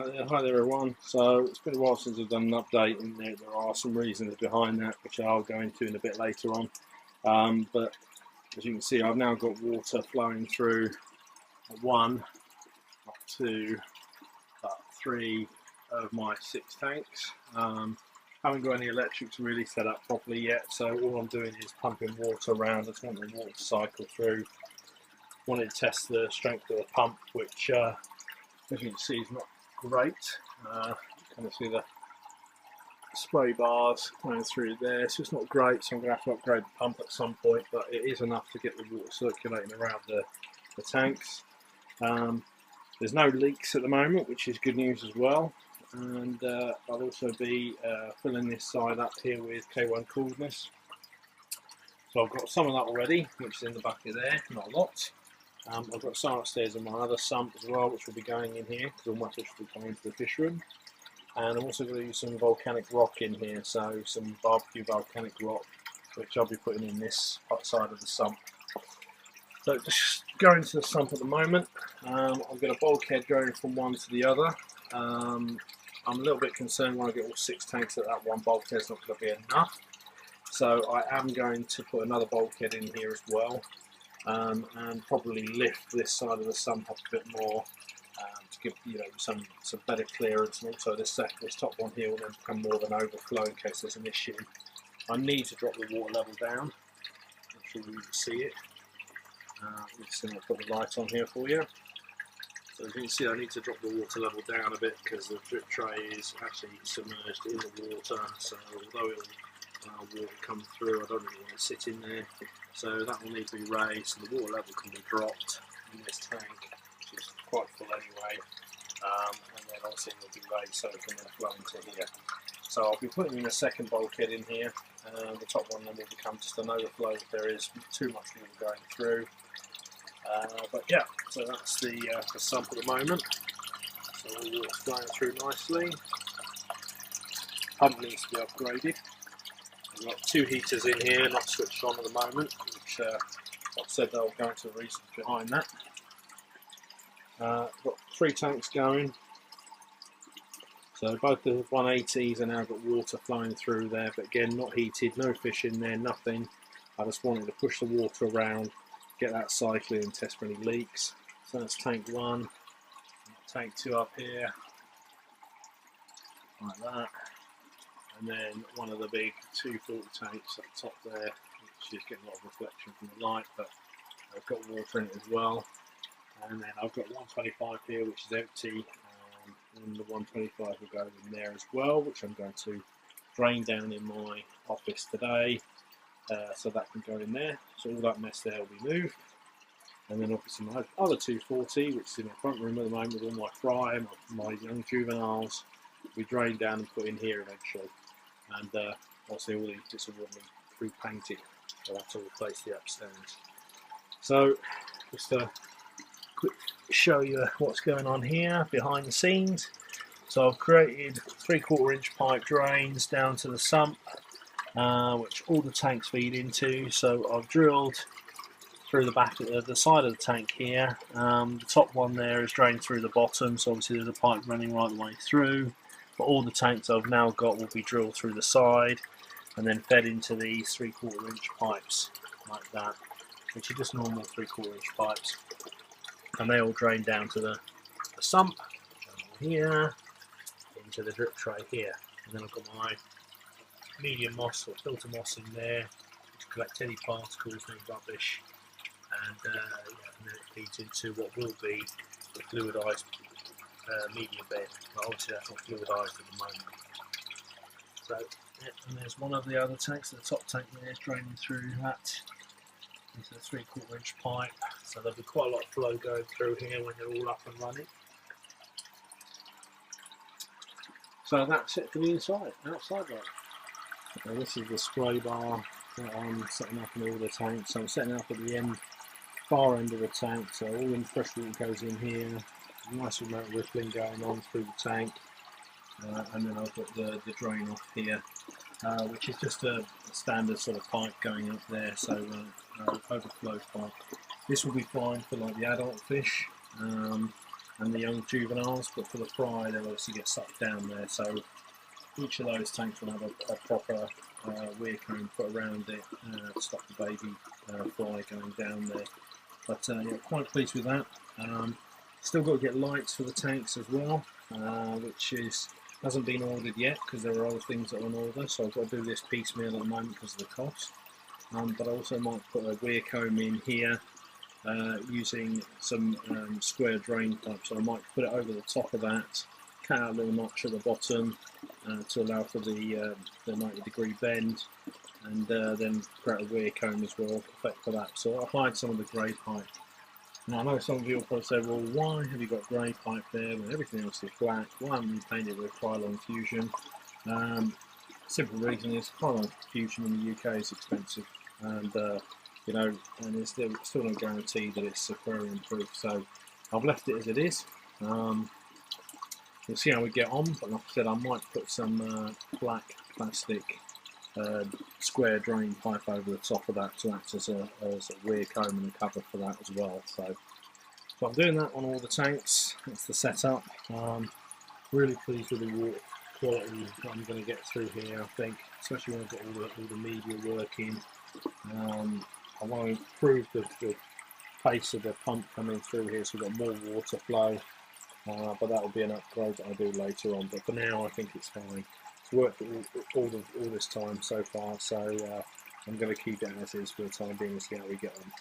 Right there. Hi there everyone. So it's been a while since I've done an update, and there are some reasons behind that which I'll go into in a bit later on. But as you can see, I've now got water flowing through one, up to three of my 6 tanks. Haven't got any electrics really set up properly yet, so all I'm doing is pumping water around. I just want the water to cycle through. Wanted to test the strength of the pump, which as you can see is not great. You kind of see the spray bars going through there, so it's not great, so I'm going to have to upgrade the pump at some point, but it is enough to get the water circulating around the tanks. There's no leaks at the moment, which is good news as well, and I'll also be filling this side up here with K1 Coolness. So I've got some of that already, which is in the bucket there, not a lot. I've got some upstairs in my other sump as well, which will be going in here because all my fish will be coming into the fish room. And I'm also going to use some volcanic rock in here, so some barbecue volcanic rock, which I'll be putting in this side of the sump. So just going to the sump at the moment. I've got a bulkhead going from one to the other. I'm a little bit concerned when I get all 6 tanks that one bulkhead's not going to be enough. So I am going to put another bulkhead in here as well. And probably lift this side of the sump up a bit more to give some better clearance, and also this top one here will then become more of an overflow in case there's an issue. I need to drop the water level down. I'm sure you can see it. Just going to put the light on here for you. So as you can see, I need to drop the water level down a bit because the drip tray is actually submerged in the water. So although it will water come through, I don't really want it sitting there. So that will need to be raised so the water level can be dropped in this tank, which is quite full anyway. And then obviously it will be raised so it can then flow into here. So I'll be putting in a second bulkhead in here. The top one then will become just an overflow if there is too much water going through. But yeah, so that's the sump at the moment. So all the water's going through nicely. Pump needs to be upgraded. I've got 2 heaters in here, not switched on at the moment, which I've said I'll go into the reasons behind that. I've got 3 tanks going. So both the 180s and now got water flowing through there, but again not heated, no fish in there, nothing. I just wanted to push the water around, get that cycling and test for any leaks. So that's tank 1, tank 2 up here, like that. And then one of the big 240 tanks up top there, which is getting a lot of reflection from the light, but I've got water in it as well. And then I've got 125 here, which is empty, and the 125 will go in there as well, which I'm going to drain down in my office today, so that can go in there. So all that mess there will be moved. And then obviously my other 240, which is in my front room at the moment with all my fry, my young juveniles, will be drained down and put in here eventually. And obviously all these bits will be pre-painted, so I'll have to replace the upstairs. So just to quick show you what's going on here behind the scenes. So I've created 3/4 inch pipe drains down to the sump, which all the tanks feed into. So I've drilled through the back of the side of the tank here. The top one there is drained through the bottom, so obviously there's a pipe running right the way through. But all the tanks I've now got will be drilled through the side and then fed into these 3/4 inch pipes like that, which are just normal 3/4 inch pipes, and they all drain down to the sump here into the drip tray here. And then I've got my medium moss or filter moss in there to collect any particles, any rubbish, and then it feeds into what will be the fluidised media bed, but obviously that's not fluidised at the moment. So yeah, and there's one of the other tanks, the top tank there is draining through that into the 3/4 inch pipe, so there'll be quite a lot of flow going through here when they're all up and running. So that's it for the outside right. Now this is the spray bar that I'm setting up in all the tanks. So I'm setting up at the far end of the tank, so all the fresh water goes in here. Nice amount of rippling going on through the tank, and then I've got the drain off here, which is just a standard sort of pipe going up there, so overflow pipe. This will be fine for like the adult fish, and the young juveniles, but for the fry they'll obviously get sucked down there. So each of those tanks will have a proper weir comb put around it to stop the baby fly going down there. But yeah, quite pleased with that. Still got to get lights for the tanks as well, which hasn't been ordered yet because there are other things that are on order. So I've got to do this piecemeal at the moment because of the cost. But I also might put a weir comb in here using some square drain pipe. So I might put it over the top of that, cut out a little notch at the bottom to allow for the 90-degree bend, and then create a weir comb as well, perfect for that. So I'll hide some of the grey pipe. Now I know some of you will probably say, well, why have you got grey pipe there when everything else is black? Why haven't you painted it with Krylon Fusion? Simple reason is Krylon Fusion in the UK is expensive, and you know, and it's still no guarantee that it's aquarium proof. So I've left it as it is. We'll see how we get on, but like I said, I might put some black plastic square drain pipe over the top of that to act as a weir comb and a cover for that as well. So I'm doing that on all the tanks. That's the setup. Really pleased with the water quality that I'm going to get through here. I think, especially when I've got all the media working. I want to improve the pace of the pump coming through here, so we've got more water flow. But that will be an upgrade that I'll do later on. But for now, I think it's fine. It's worked all this time so far, so I'm going to keep it as is for the time being and see how we get on.